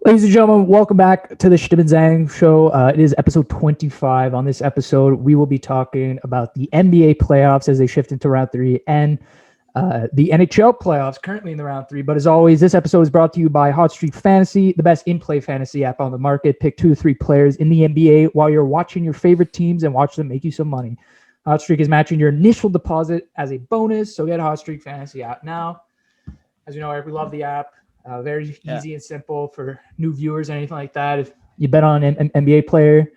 Ladies and gentlemen, welcome back to the Chtib Zhang show. It is episode 25. On this episode, we will be talking about the NBA playoffs as they shift into round 3 and the NHL playoffs currently in the round 3. But as always, this episode is brought to you by Chtib Fantasy, the best InPlay Fantasy app on the market. Pick 2 to 3 players in the NBA while you're watching your favorite teams and watch them make you some money. Chtib is matching your initial deposit as a bonus, so get Chtib Fantasy app now. As you know, Eric, we love the app. Very easy and simple for new viewers or anything like that. If you bet on an NBA player,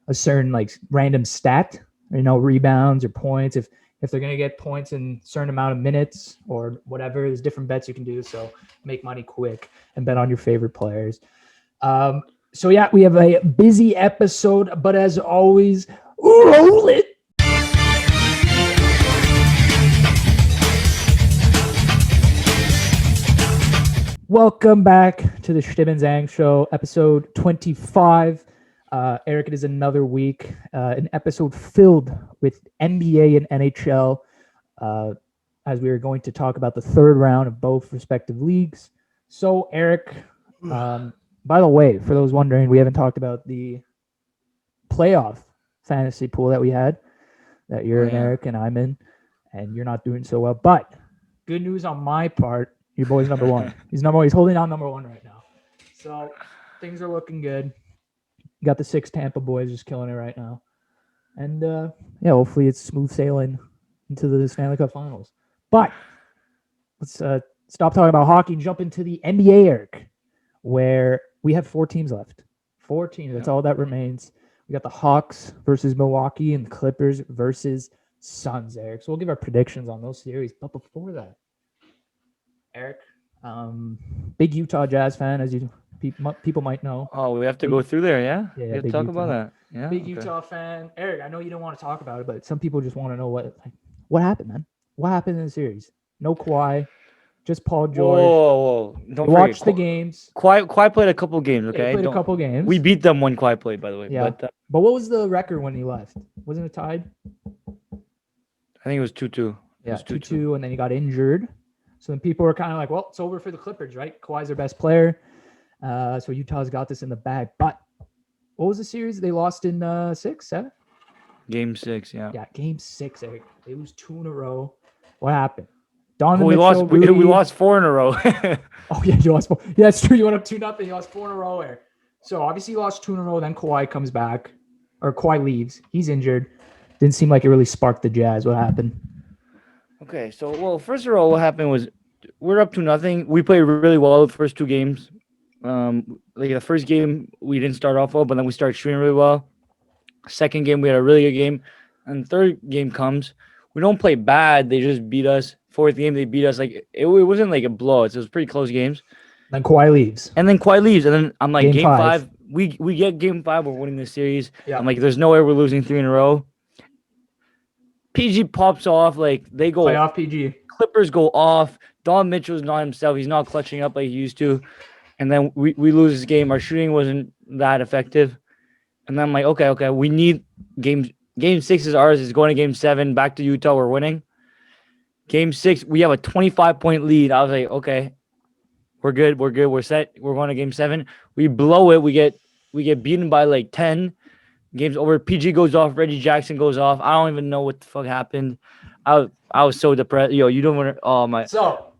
a certain like random stat, rebounds or points, if they're going to get points in a certain amount of minutes or whatever, there's different bets you can do. So make money quick and bet on your favorite players. So yeah, we have a busy episode, but as always, roll it. Welcome back to the Chtib Zhang show, episode 25. Eric, it is another week, an episode filled with NBA and NHL, as we are going to talk about the third round of both respective leagues. So, Eric, by the way, for those wondering, we haven't talked about the playoff fantasy pool that we had, that you're in, Eric, and I'm in, and you're not doing so well. But good news on my part. Your boy's number one. He's holding on number one right now. So things are looking good. You got the 6 Tampa boys just killing it right now. And hopefully it's smooth sailing into the Stanley Cup Finals. But let's stop talking about hockey and jump into the NBA, Eric, where we have 4 teams left. 4 teams. That's all that remains. We got the Hawks versus Milwaukee and the Clippers versus Suns, Eric. So we'll give our predictions on those series. But before that, Eric, big Utah Jazz fan, as people might know. Oh, we have to go through there, yeah? Yeah, we have to talk about that. Yeah. Big Utah fan. Eric, I know you don't want to talk about it, but some people just want to know what happened, man. What happened in the series? No Kawhi, just Paul George. Whoa. Don't watch the games. Kawhi played a couple games, okay? Played a couple games. We beat them when Kawhi played, by the way. Yeah. But what was the record when he left? Wasn't it tied? I think it was 2-2. Yeah, 2-2, and then he got injured. So then people were kind of like, well, it's over for the Clippers, right? Kawhi's their best player. So Utah's got this in the bag. But what was the series? They lost in 6, 7? Game 6, yeah. Yeah, game 6, Eric. They lose 2 in a row. What happened? Donovan we Mitchell, we lost 4 in a row. Oh, yeah, you lost 4. Yeah, it's true. You went up 2-0. You lost 4 in a row, Eric. So obviously you lost 2 in a row. Then Kawhi comes back. Or Kawhi leaves. He's injured. Didn't seem like it really sparked the Jazz. What happened? Okay, so, first of all, what happened was we're up 2-0. We played really well the first 2 games. The first game, we didn't start off well, but then we started shooting really well. Second game, we had a really good game. And third game comes. We don't play bad. They just beat us. Fourth game, they beat us. Like it wasn't like a blowout. It was pretty close games. Then Kawhi leaves. And then I'm like, game 5. We get game 5. We're winning this series. Yeah. I'm like, there's no way we're losing 3 in a row. PG pops off, like they go playoff PG. Clippers go off. Don Mitchell's not himself. He's not clutching up like he used to. And then we lose this game. Our shooting wasn't that effective. And then I'm like, okay, we need game 6 is ours. It's going to game 7. Back to Utah. We're winning. Game 6, we have a 25-point lead. I was like, okay, we're good. We're set. We're going to game 7. We blow it. We get beaten by like 10. Game's over. PG goes off. Reggie Jackson goes off. I don't even know what the fuck happened. I was so depressed. You don't want to. Oh my. So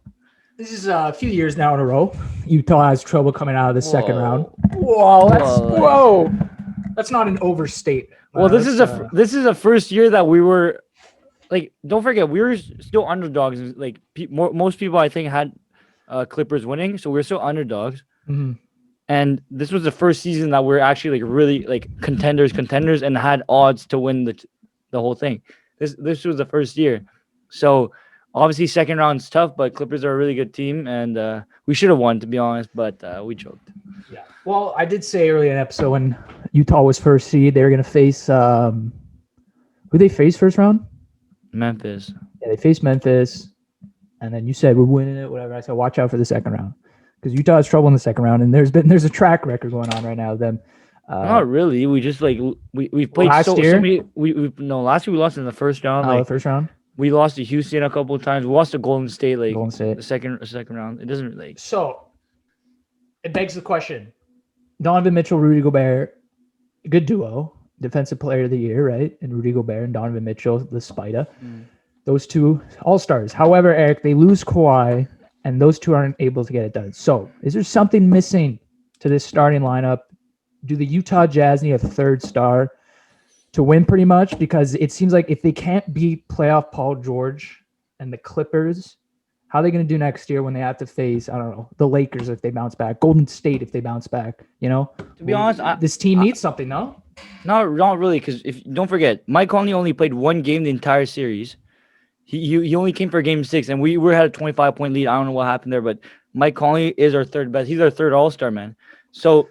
this is a few years now in a row. Utah has trouble coming out of the second round. Whoa. That's not an overstatement. Well, this is the first year that we were like. Don't forget, we were still underdogs. Like most people, I think, had Clippers winning, so we're still underdogs. Mm-hmm. And this was the first season that we're actually like really like contenders, and had odds to win the whole thing. This was the first year, so obviously second round's tough. But Clippers are a really good team, and we should have won, to be honest. But we choked. Yeah. Well, I did say earlier in the episode when Utah was first seed, they were going to face who they faced first round? Memphis. Yeah, they faced Memphis, and then you said we're winning it. Whatever. I said, watch out for the second round. Because Utah has trouble in the second round, and there's a track record going on right now with them. Not really. We just like we played last year. So many, last year we lost in the first round. The first round. We lost to Houston a couple of times. We lost to Golden State. The second round. It doesn't really. So it begs the question: Donovan Mitchell, Rudy Gobert, good duo. Defensive player of the year, right? And Rudy Gobert and Donovan Mitchell, the Spider. Those two all-stars. However, Eric, they lose Kawhi, and those two aren't able to get it done. So is there something missing to this starting lineup? Do the Utah Jazz need a third star to win pretty much? Because it seems like if they can't beat playoff Paul George and the Clippers, how are they going to do next year when they have to face, I don't know, the Lakers if they bounce back, Golden State if they bounce back, you know? To be honest, this team needs something, no? Not really, because if don't forget, Mike Conley only played one game the entire series. He only came for game 6, and we had a 25-point lead. I don't know what happened there, but Mike Conley is our third best. He's our third All-Star, man. So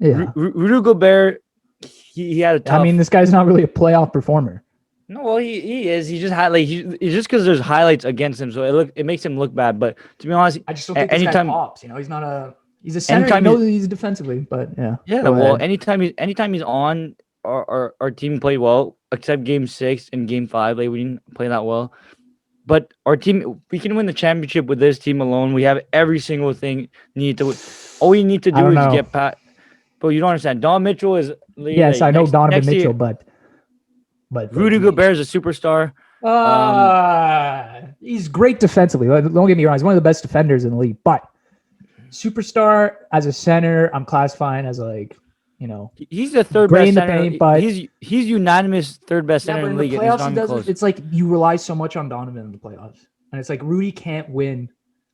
Yeah. Rudy Gobert, he had a tough. I mean, this guy's not really a playoff performer. No, well, he is. He just had it's just because there's highlights against him, so it makes him look bad. But to be honest, I just don't think this guy pops. You know, he's a center. anytime I know that he's defensively, but yeah. Yeah, well, anytime he's on, our team played well, except game 6 and game 5. Like, we didn't play that well. But our team, we can win the championship with this team alone. We have every single thing needed to. All we need to do is get past. But you don't understand. Don Mitchell is. Yes, I know Donovan Mitchell, but Rudy Gobert is a superstar. He's great defensively. Don't get me wrong; he's one of the best defenders in the league. But superstar as a center, I'm classifying as he's the third best center. Paint, but he's unanimous third best center in the league. Playoffs, it's like you rely so much on Donovan in the playoffs, and it's like Rudy can't win.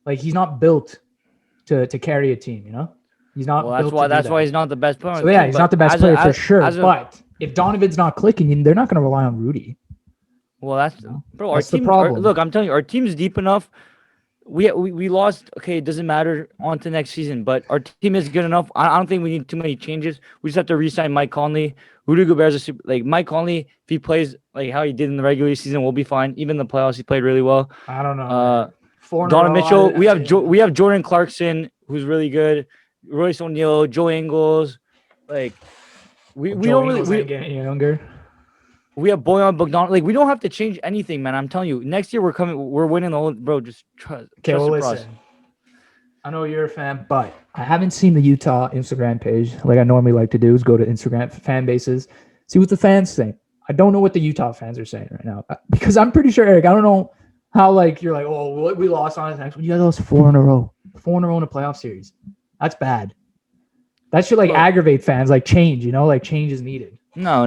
Like, he's not built to carry a team. You know, he's not. Well, that's why he's not the best player. So yeah, he's not the best player for sure. But if Donovan's not clicking, they're not going to rely on Rudy. Well, that's the problem. Look, I'm telling you, our team's deep enough. We lost. Okay, it doesn't matter on to next season, but our team is good enough. I don't think we need too many changes. We just have to re-sign Mike Conley. Rudy Gobert is Mike Conley. If he plays like how he did in the regular season, we'll be fine. Even in the playoffs, he played really well. I don't know. Donovan Mitchell. We have Jordan Clarkson, who's really good. Royce O'Neal, Joe Ingles. Like, we don't really getting younger. We have Boyan Bogdan. Like, we don't have to change anything, man. I'm telling you, next year we're winning the whole. Bro, just trust. Okay, well, listen. I know you're a fan, but I haven't seen the Utah Instagram page like I normally like to do. Is go to Instagram fan bases, see what the fans think. I don't know what the Utah fans are saying right now because I'm pretty sure, Eric. I don't know how you're like, oh, we lost on the next one. You guys lost 4 in a row in a playoff series. That's bad. That should aggravate fans. Like, change, change is needed. No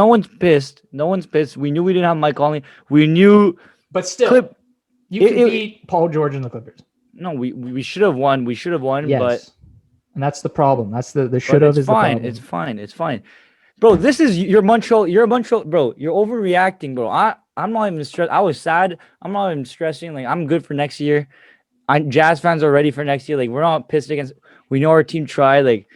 one's pissed. No one's pissed. We knew we didn't have Mike Conley. We knew, but still, you can beat Paul George and the Clippers. No, we should have won. We should have won, yes. And that's the problem. That's the should have is fine. The problem. It's fine. Bro, this is your Montreal. You're a Montreal, bro. You're overreacting, bro. I'm not even stressed. I was sad. I'm not even stressing. Like, I'm good for next year. Jazz fans are ready for next year. Like, we're not pissed against. We know our team tried. Like,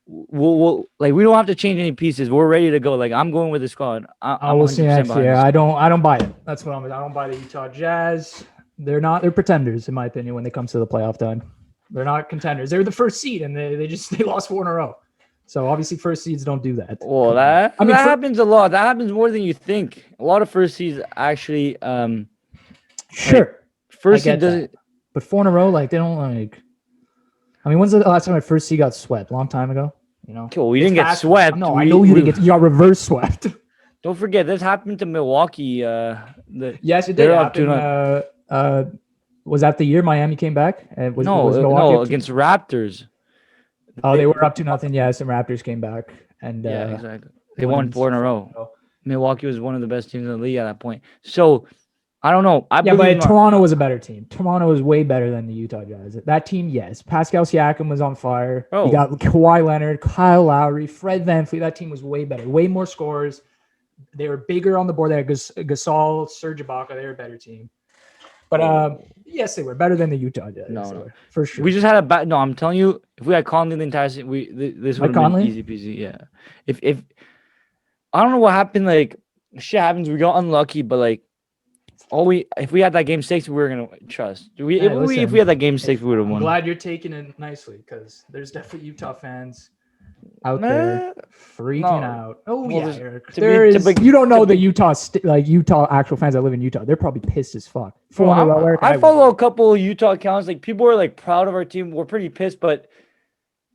we'll we don't have to change any pieces. We're ready to go. Like, I'm going with the squad. I will see next year. I don't buy it. That's what I don't buy the Utah Jazz. They're pretenders in my opinion when it comes to the playoff time. They're not contenders. They're the first seed and they lost 4 in a row. So obviously first seeds don't do that. Well, that happens a lot. That happens more than you think. A lot of first seeds actually sure. First seed doesn't, but 4 in a row, they don't I mean, when's the last time my first seed got swept? A long time ago, Cool. We didn't get swept. No, I know you didn't get. You got reverse swept. Don't forget, this happened to Milwaukee. Yes, it did happen. Was that the year Miami came back? Was no, against Raptors. Oh, they were up 2-0. Yes, and Raptors came back, and yeah, exactly. They won 4 in a row. Milwaukee was one of the best teams in the league at that point. So, I don't know. But Toronto was a better team. Toronto was way better than the Utah Jazz. That team, yes. Pascal Siakam was on fire. Oh. You got Kawhi Leonard, Kyle Lowry, Fred VanVleet. That team was way better. Way more scores. They were bigger on the board. They had Gasol, Serge Ibaka. They were a better team. But yes, they were better than the Utah Jazz. No, for sure. We just had a bad. No, I'm telling you, if we had Conley the entire season, this would have been easy peasy. Yeah. If I don't know what happened, shit happens. We got unlucky, but if we had that game 6, we were gonna trust. If we had that game 6, we would have won. I'm glad you're taking it nicely because there's definitely Utah fans out there freaking out. Oh yeah, Eric. You don't know the Utah actual fans that live in Utah. They're probably pissed as fuck. I follow a couple of Utah accounts. People are proud of our team. We're pretty pissed, but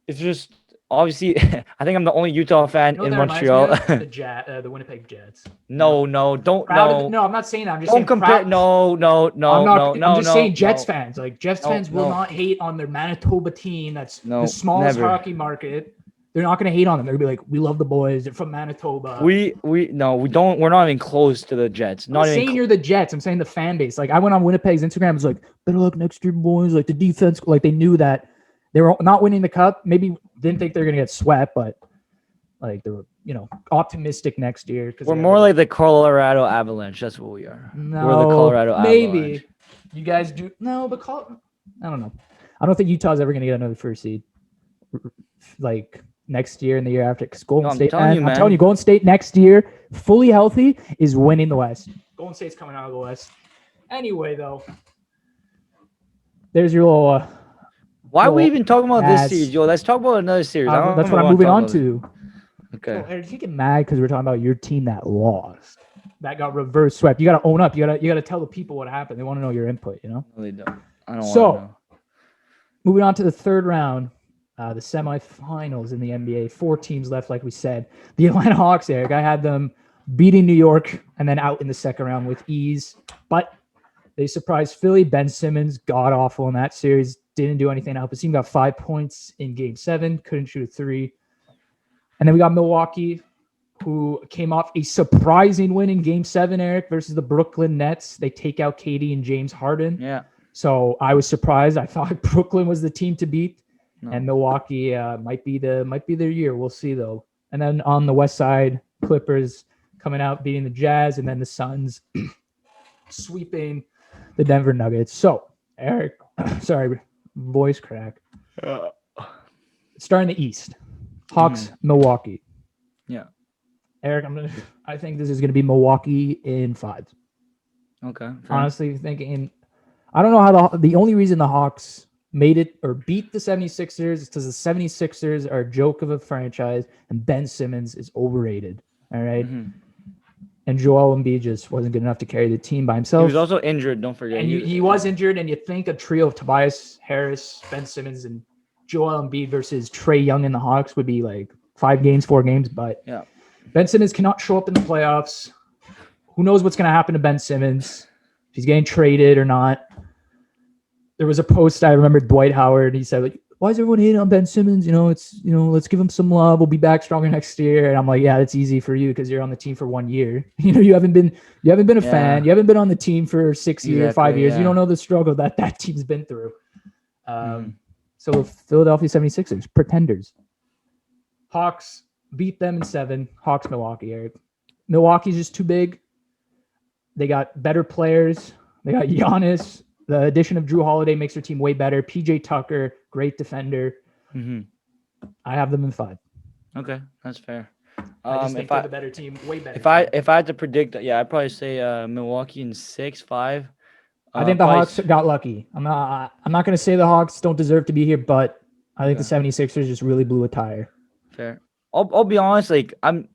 it's just obviously, I think I'm the only Utah fan You know in what that reminds Montreal. me of? The Winnipeg Jets. No, don't No, I'm not saying that. I'm just don't saying compare. proud. No, I'm just saying Jets no, fans. Like Jets fans will no, not hate on their Manitoba team. That's the no, smallest never. hockey market. They're not going to hate on them. They're going to be like, we love the boys. They're from Manitoba. We don't. We're not even close to the Jets. I'm not saying you're the Jets. I'm saying the fan base. Like I went on Winnipeg's Instagram. I was like, better luck next year, boys. Like the defense. Like they knew that they were not winning the cup. Maybe didn't think they were going to get swept, but like they were, optimistic next year. We're more like the Colorado Avalanche. That's what we are. No, we're the Colorado maybe. Avalanche. You guys do no, but I don't know. I don't think Utah's ever going to get another first seed. Like next year and the year after, because Golden State. I'm telling you, Golden State next year, fully healthy, is winning the West. Golden State's coming out of the West. Anyway, though, there's your little. Why are we even talking about this series, yo? Let's talk about another series. That's what I'm moving on to. Okay. So, Eric, you get mad because we're talking about your team that lost, that got reverse swept. You got to own up. You got to tell the people what happened. They want to know your input. No, they don't. I don't want to know. Moving on to the third round. The semifinals in the NBA. 4 teams left, like we said. The Atlanta Hawks, Eric, I had them beating New York and then out in the second round with ease. But they surprised Philly. Ben Simmons, god-awful in that series. Didn't do anything to help his team. Got 5 points in Game 7. Couldn't shoot a 3. And then we got Milwaukee, who came off a surprising win in Game 7, Eric, versus the Brooklyn Nets. They take out KD and James Harden. Yeah. So I was surprised. I thought Brooklyn was the team to beat. No. And Milwaukee might be their year. We'll see though. And then on the west side, Clippers coming out beating the Jazz, and then the Suns sweeping the Denver Nuggets. So Eric, sorry, voice crack. Starting the East, Hawks, Milwaukee. Yeah, Eric, I think this is going to be Milwaukee in 5. Okay. Honestly, thinking, I don't know how the only reason the Hawks made it or beat the 76ers is because the 76ers are a joke of a franchise and Ben Simmons is overrated. All right. Mm-hmm. And Joel Embiid just wasn't good enough to carry the team by himself. He was also injured, don't forget. And he was injured, and you think a trio of Tobias Harris, Ben Simmons, and Joel Embiid versus Trae Young and the Hawks would be like 4 games, but yeah, Ben Simmons cannot show up in the playoffs. Who knows what's going to happen to Ben Simmons? If he's getting traded or not. There was a post I remember Dwight Howard. He said, like, why is everyone hating on Ben Simmons? Let's give him some love. We'll be back stronger next year. And I'm like, yeah, it's easy for you because you're on the team for 1 year. You haven't been a fan. You haven't been on the team for 6 years, 5 years. Yeah. You don't know the struggle that team's been through. So Philadelphia 76ers, pretenders. Hawks beat them in 7. Hawks, Milwaukee, Eric. Milwaukee's just too big. They got better players. They got Giannis. The addition of Drew Holiday makes their team way better. PJ Tucker, great defender. Mm-hmm. I have them in 5. Okay, that's fair. I just think they're the better team, way better. If I had to predict, I'd probably say Milwaukee in 6, 5. I think the Hawks got lucky. I'm not going to say the Hawks don't deserve to be here, but I think the 76ers just really blew a tire. Fair. I'll be honest. I'm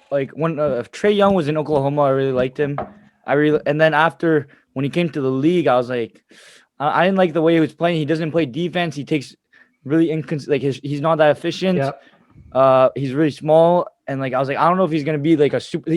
when if Trae Young was in Oklahoma, I really liked him. And then after when he came to the league, I was like, I didn't like the way he was playing. He doesn't play defense. He takes really he's not that efficient. Yep. He's really small, and I was like, I don't know if he's gonna be like a super.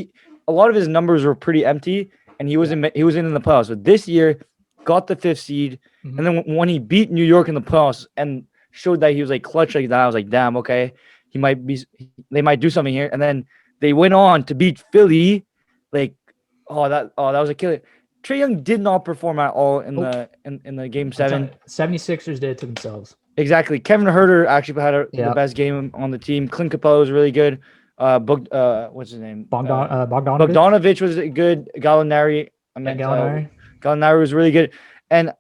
A lot of his numbers were pretty empty, and he wasn't in the playoffs. But this year, got the 5th seed, and then when he beat New York in the playoffs and showed that he was clutch like that, I was like, damn, okay, they might do something here. And then they went on to beat Philly, that was a killer. Trae Young did not perform at all in the Game 7. 76ers did it to themselves. Exactly. Kevin Huerter actually had the best game on the team. Clint Capella was really good. What's his name? Bogdanovic was good. Gallinari. Gallinari was really good. And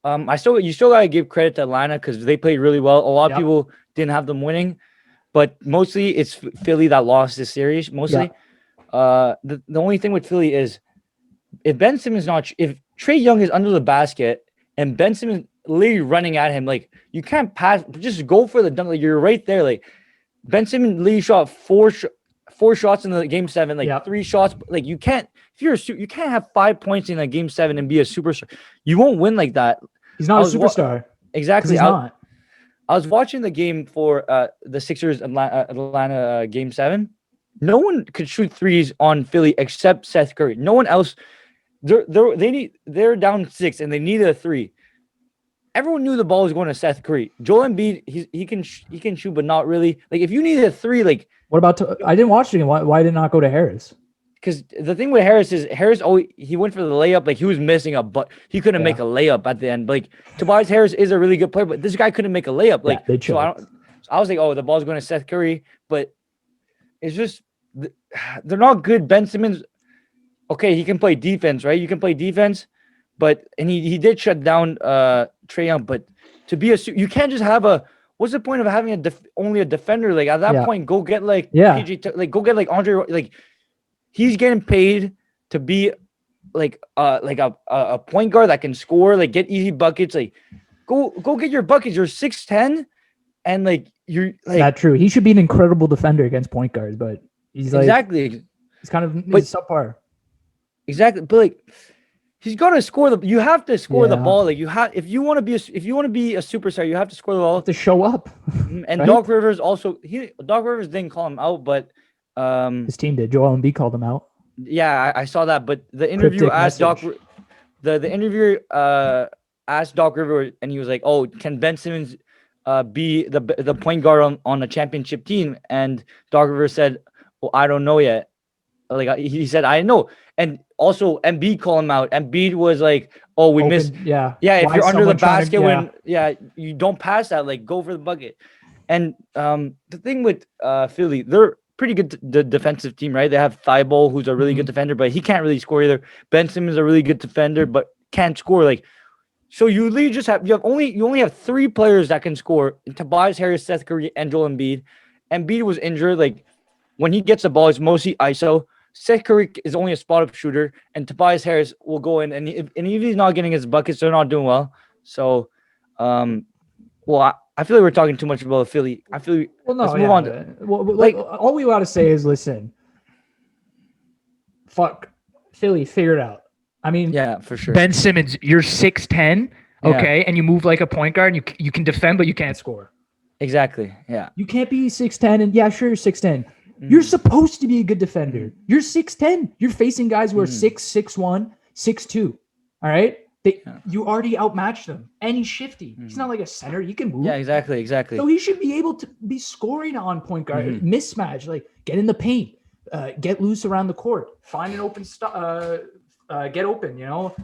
you still gotta give credit to Atlanta because they played really well. A lot of people didn't have them winning, but mostly it's Philly that lost this series. Mostly. Yeah. The only thing with Philly is if Ben Simmons if Trae Young is under the basket and Ben Simmons literally running at him, you can't pass, just go for the dunk. You're right there. Ben Simmons literally shot 4 shots in the Game 7, 3 shots. You can't, you can't have 5 points in a Game 7 and be a superstar. You won't win like that. He's not a superstar. Exactly. He's not. I was watching the game for the Sixers Atlanta Game 7. No one could shoot threes on Philly except Seth Curry. No one else. They're down 6 and they needed a 3. Everyone knew the ball was going to Seth Curry. Joel Embiid, he can shoot, but not really. Like if you needed a 3, like what about? I didn't watch the game. Why did it not go to Harris? Because the thing with Harris is always he went for the layup, like he was missing but he couldn't make a layup at the end. Like Tobias Harris is a really good player, but this guy couldn't make a layup. Like so I was like, oh, the ball's going to Seth Curry, but it's just they're not good. Ben Simmons, okay, he can play defense, right? You can play defense, but he did shut down Trae Young, but to be you can't just have what's the point of having only a defender? Like at that point, go get PG, like go get like Andre, like. He's getting paid to be like a point guard that can score, like get easy buckets. Like go get your buckets. You're 6'10", and like you're like not true. He should be an incredible defender against point guards, but he's exactly. He's kind of subpar. Exactly, but like he's got to score you have to score the ball. Like if you want to be a superstar, you have to score the ball. You have to show up. And right? Doc Rivers didn't call him out, but. His team did. Joel Embiid called him out. Yeah, I saw that. But the interview asked the interviewer asked Doc Rivers, and he was like, "Oh, can Ben Simmons be the point guard on a championship team?" And Doc Rivers said, "Well, I don't know yet." Like he said, "I know." And also Embiid called him out. Embiid was like, "Oh, we missed." Yeah. If you're under the basket you don't pass that. Like go for the bucket. And the thing with Philly, they're pretty good the defensive team, right? They have Thibault, who's a really good defender, but he can't really score either. Ben Simmons is a really good defender, but can't score. Like, so you only have 3 players that can score: Tobias Harris, Seth Curry, and Joel Embiid. Embiid was injured. Like when he gets the ball, it's mostly ISO. Seth Curry is only a spot-up shooter, and Tobias Harris will go in, and if he's not getting his buckets, they're not doing well. So, I feel like we're talking too much about Philly. I feel let's move on. Like all we got to say is, listen, fuck Philly, figure it out. I mean, yeah, for sure. Ben Simmons, you're 6'10", okay, and you move like a point guard, and you can defend, but you can't score. Exactly. Yeah. You can't be 6'10", and sure you're 6'10". You're supposed to be a good defender. You're 6'10". You're facing guys who are 6'1", 6'2". All right. You already outmatched him, and he's shifty. He's not like a center. He can move. Yeah, exactly. So he should be able to be scoring on point guard, mismatch, like get in the paint, get loose around the court, find an open get open, you know.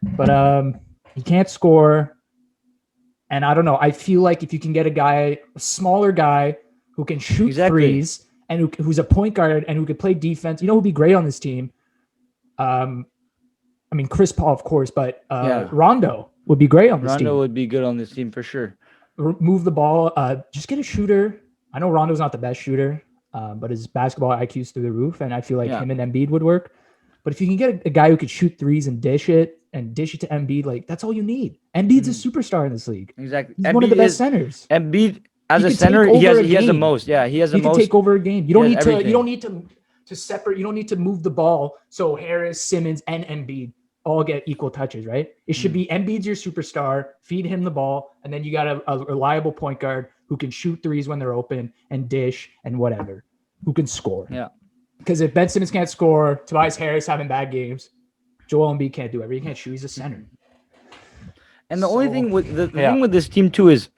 But he can't score, and I don't know. I feel like if you can get a smaller guy who can shoot threes and who's a point guard and who could play defense, you know, who'd be great on this team. I mean, Chris Paul, of course, but Rondo would be great on this team. Rondo would be good on this team for sure. Move the ball. Just get a shooter. I know Rondo's not the best shooter, but his basketball IQ is through the roof, and I feel like him and Embiid would work. But if you can get a guy who could shoot threes and dish it to Embiid, like that's all you need. Embiid's a superstar in this league. Exactly. He's one of the best centers. Embiid as a center, he has the most. Yeah, he has the most. He can take over a game. You don't need to separate. You don't need to move the ball so Harris, Simmons, and Embiid all get equal touches, right? It should be Embiid's your superstar, feed him the ball, and then you got a reliable point guard who can shoot threes when they're open and dish and whatever, who can score. Yeah. Because if Ben Simmons can't score, Tobias Harris having bad games, Joel Embiid can't do everything. He can't shoot. He's a center. And the only thing with the thing with this team too is,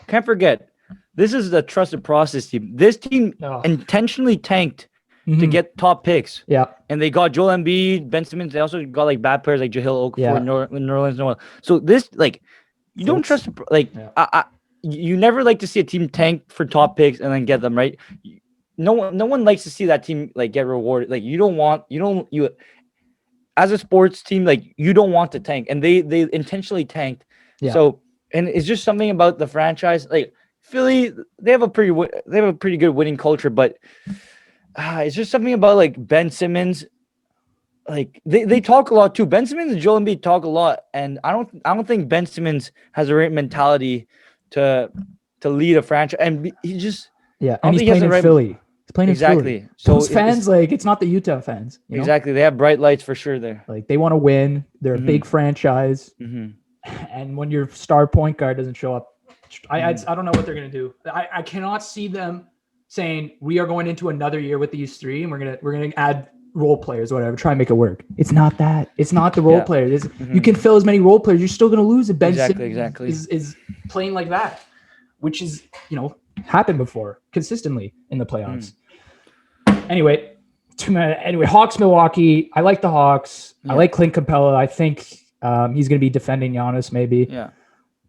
can't forget, this is the trusted process team. This team intentionally tanked to get top picks. Yeah. And they got Joel Embiid, Ben Simmons. They also got like bad players like Jahlil Okafor, Nerlens Noel. So this, like, you don't trust, like, you never like to see a team tank for top picks and then get them, right? No one likes to see that team like get rewarded. Like you as a sports team, like you don't want to tank, and they intentionally tanked. Yeah. So, and it's just something about the franchise. Like Philly, they have a pretty good winning culture, but it's just something about like Ben Simmons. Like they talk a lot too. Ben Simmons and Joel Embiid talk a lot, and I don't think Ben Simmons has the right mentality to lead a franchise, and he just and he's playing in Philly. He's playing in Philly. So those fans, like, it's not the Utah fans. You know? Exactly, they have bright lights for sure there. Like they want to win. They're a big franchise, and when your star point guard doesn't show up, I don't know what they're gonna do. I cannot see them saying we are going into another year with these three and we're gonna add role players or whatever, try and make it work. It's not that. It's not the role players. You can fill as many role players. You're still gonna lose if Ben Simmons is playing like that, which is happened before consistently in the playoffs. Anyway, Hawks Milwaukee. I like the Hawks. I like Clint Capella. I think he's gonna be defending Giannis maybe. Yeah,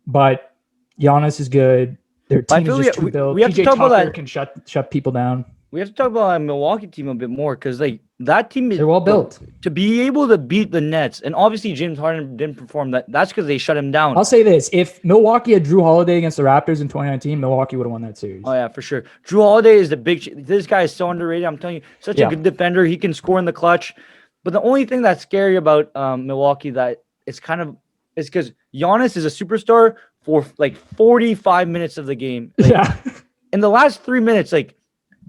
but Giannis is good. Their team is just too built. PJ Tucker can shut people down. We have to talk about our Milwaukee team a bit more because that team is they're well built to be able to beat the Nets, and obviously James Harden didn't perform. That's because they shut him down. I'll say this: if Milwaukee had Drew Holiday against the Raptors in 2019, Milwaukee would have won that series. Oh yeah, for sure. Drew Holiday is the big. This guy is so underrated. I'm telling you, such a good defender. He can score in the clutch. But the only thing that's scary about Milwaukee that it's because Giannis is a superstar for 45 minutes of the game. In the last 3 minutes,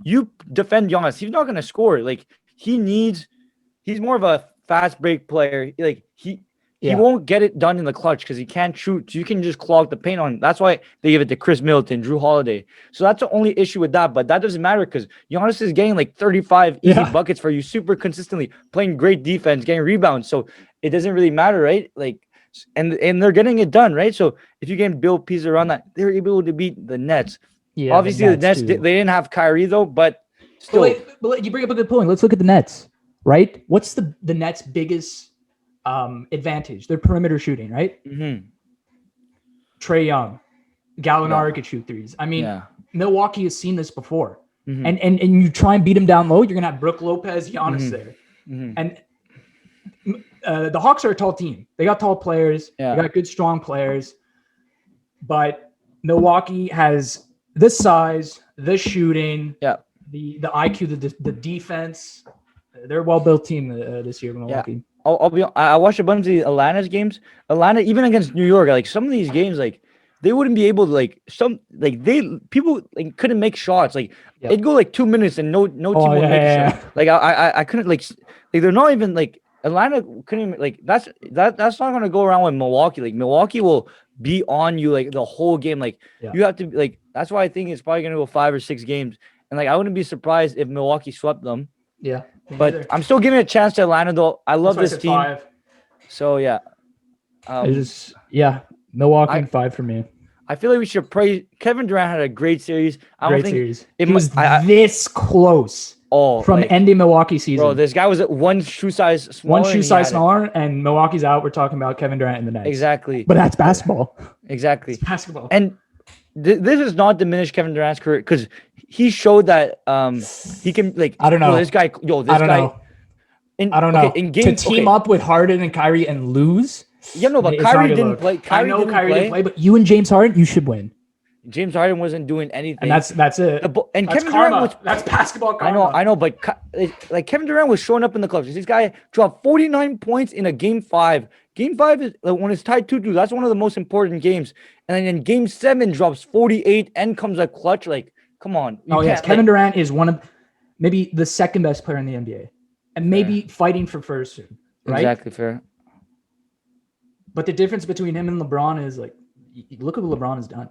you defend Giannis, he's not going to score. He's more of a fast break player. He won't get it done in the clutch because he can't shoot. So you can just clog the paint on him. That's why they give it to Chris Middleton, Drew Holiday. So that's the only issue with that. But that doesn't matter because Giannis is getting 35 easy buckets for you super consistently, playing great defense, getting rebounds. So it doesn't really matter, right? And they're getting it done, right? So if you can build pieces around that, they're able to beat the Nets. Yeah, obviously the Nets they didn't have Kyrie though, but still. But you bring up a good point. Let's look at the Nets, right? What's the Nets' biggest advantage? Their perimeter shooting, right? Mm-hmm. Trae Young, Gallinari could shoot threes. I mean, Milwaukee has seen this before, and you try and beat them down low, you're gonna have Brook Lopez, Giannis there, and the Hawks are a tall team. They got tall players. They got good, strong players, but Milwaukee has the size, the shooting, the IQ, the defense. They're a well-built team this year, Milwaukee. Yeah. I watched a bunch of the Atlanta's games. Atlanta, even against New York, some of these games, they wouldn't be able to people couldn't make shots. It'd go 2 minutes and no team would make a shot. I couldn't they're not even Atlanta couldn't even that's not gonna go around with Milwaukee. Milwaukee will be on you the whole game. You have to that's why I think it's probably gonna go 5 or 6 games. And I wouldn't be surprised if Milwaukee swept them. Yeah. But I'm still giving a chance to Atlanta though. I love this team. 5. So yeah. Milwaukee 5 for me. I feel like we should praise Kevin Durant had a great series. It was this close. From ending Milwaukee season. Bro, this guy was at one shoe size smaller. And Milwaukee's out. We're talking about Kevin Durant in the Nets. Exactly. But that's basketball. Exactly. It's basketball. And this does not diminish Kevin Durant's career because he showed that I don't know. I don't know. To team up with Harden and Kyrie and lose. Yeah, no, but Kyrie didn't play. Kyrie didn't play, but you and James Harden, you should win. James Harden wasn't doing anything, and that's it. And that's Kevin Durant that's basketball karma. I know, but Kevin Durant was showing up in the clutch. This guy dropped 49 points in a game 5. Game 5 is when it's tied 2-2. That's one of the most important games. And then in game 7 drops 48 and comes a clutch. Come on. Kevin Durant is one of maybe the second best player in the NBA, and maybe fighting for first soon. Right? Exactly, fair. But the difference between him and LeBron is look at what LeBron has done.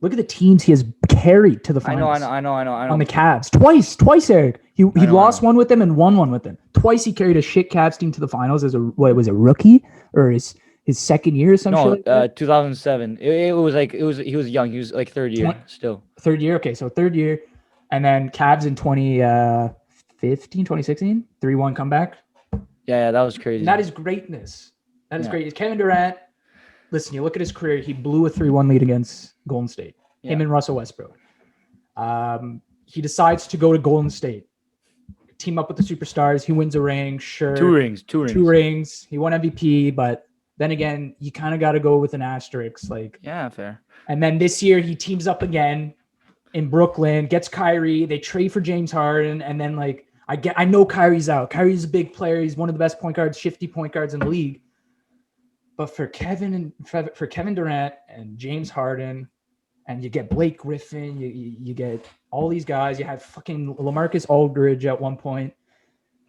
Look at the teams he has carried to the finals. I know. On the Cavs. Twice, Eric. He lost one with them and won one with them. Twice he carried a shit Cavs team to the finals as a rookie or his second year or something. No, 2007. He was young. He was third year still. Third year. Okay, so third year. And then Cavs in 2015, 2016, 3-1 comeback. Yeah, that was crazy. And that is greatness. That is great. Kevin Durant. Listen, you look at his career, he blew a 3-1 lead against Golden State. Him and Russell Westbrook. He decides to go to Golden State. Team up with the superstars. He wins a ring, sure. Two rings. He won MVP, but then again, you kind of got to go with an asterisk. Yeah, fair. And then this year, he teams up again in Brooklyn, gets Kyrie. They trade for James Harden, and then I know Kyrie's out. Kyrie's a big player. He's one of the best point guards, shifty point guards in the league. But for Kevin Durant and James Harden, and you get Blake Griffin, you get all these guys. You have fucking LaMarcus Aldridge at one point.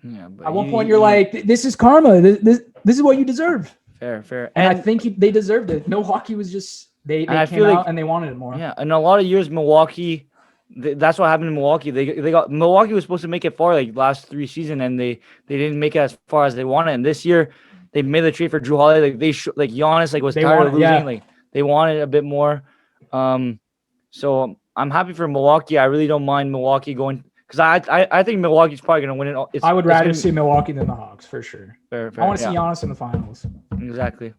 Yeah, but at one point you're like, this is karma. This is what you deserve. Fair. And I think they deserved it. Milwaukee was just They And I came feel out like and they wanted it more. yeah, in a lot of years, Milwaukee. That's what happened in Milwaukee. They got Milwaukee was supposed to make it far like last 3 seasons, and they didn't make it as far as they wanted. And this year, they made the trade for Drew Holiday. Like like Giannis was They tired wanted, of losing. yeah. Like they wanted a bit more. So I'm happy for Milwaukee. I really don't mind Milwaukee going because I think Milwaukee's probably gonna win it. I would rather see Milwaukee than the Hawks for sure. Fair, I want to yeah. see Giannis in the finals. Exactly.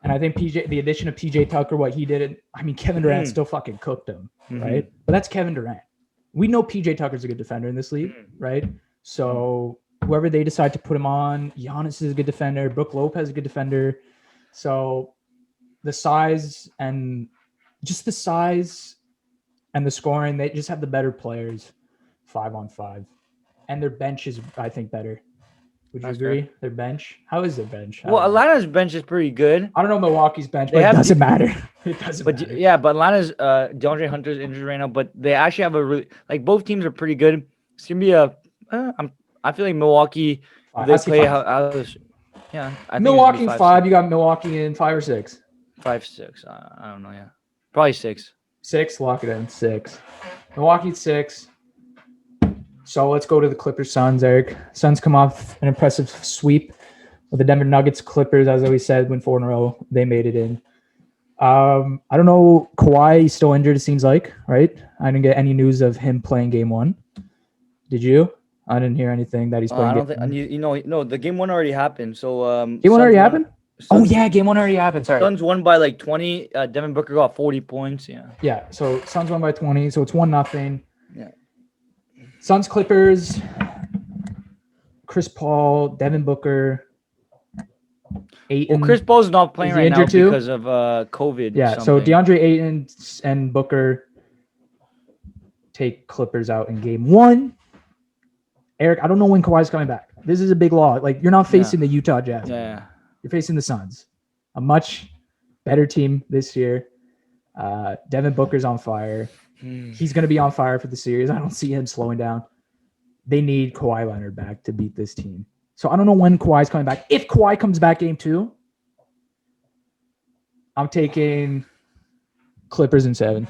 And I think the addition of PJ Tucker, what he did, I mean, Kevin Durant still fucking cooked him, right? But that's Kevin Durant. We know PJ Tucker's a good defender in this league, right? So whoever they decide to put him on, Giannis is a good defender. Brook Lopez is a good defender. So the size and the scoring, they just have the better players 5-on-5. And their bench is, I think, better. Would you agree? Fair. Their bench? How is their bench? Well, Atlanta's bench is pretty good. I don't know Milwaukee's bench, but it doesn't matter. It doesn't matter. Yeah, but Atlanta's DeAndre Hunter's injured right now, but they actually have a really both teams are pretty good. It's gonna be I feel like Milwaukee they play how yeah. I Milwaukee think 5. You got Milwaukee in 5 or 6. 5, 6. I don't know. Yeah, probably 6. 6. Lock it in 6. Milwaukee 6. So let's go to the Clippers Suns, Eric. Suns come off an impressive sweep with the Denver Nuggets. Clippers, as we said, win 4 in a row. They made it in. I don't know. Kawhi is still injured, it seems like, right? I didn't get any news of him playing game 1. Did you? I didn't hear anything that he's playing. I don't think no. The game 1 already happened. So game 1 already happened. Game 1 already happened. Sorry. Suns won by like 20. Devin Booker got 40 points. Yeah. Yeah. So Suns won by 20. So it's 1-0. Yeah. Suns Clippers. Chris Paul, Devin Booker. Ayton. Well, Chris Paul's not playing right now too? because of COVID. Yeah. So DeAndre Ayton and Booker take Clippers out in game 1. Eric, I don't know when Kawhi's coming back. This is a big law. Like, you're not facing the Utah Jazz. Yeah. You're facing the Suns, a much better team this year. Devin Booker's on fire. He's going to be on fire for the series. I don't see him slowing down. They need Kawhi Leonard back to beat this team. So I don't know when Kawhi's coming back. If Kawhi comes back game 2, I'm taking Clippers in 7.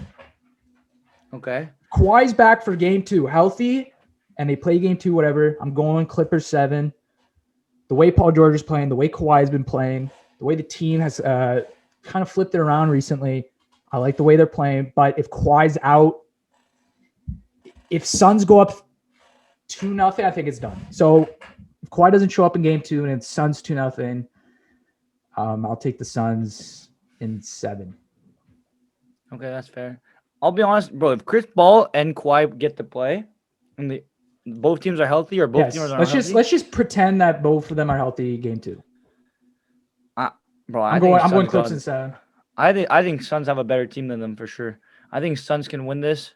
Okay. Kawhi's back for game 2, healthy, and they play game 2, whatever. I'm going Clippers 7. The way Paul George is playing, the way Kawhi's been playing, the way the team has kind of flipped it around recently, I like the way they're playing. But if Kawhi's out, if Suns go up 2-0, I think it's done. So if Kawhi doesn't show up in game 2 and it's Suns 2-0, I'll take the Suns in 7. Okay, that's fair. I'll be honest, bro. If Chris Paul and Kawhi get to play, and both teams are healthy, or both teams are healthy, let's just pretend that both of them are healthy game 2. Bro, I'm going Clips in 7. I think Suns have a better team than them for sure. I think Suns can win this.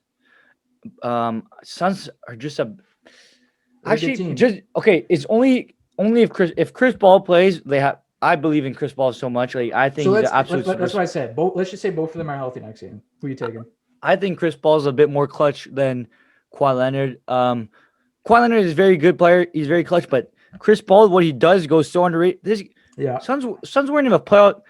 Suns are just it's only if Chris Paul plays, they have. I believe in Chris Paul so much. Like I think that's what I said. Let's just say both of them are healthy next game. Who are you taking? I think Chris Paul's a bit more clutch than Kawhi Leonard. Kawhi Leonard is a very good player. He's very clutch, but Chris Paul, what he does goes so underrated. Suns weren't even a playoff.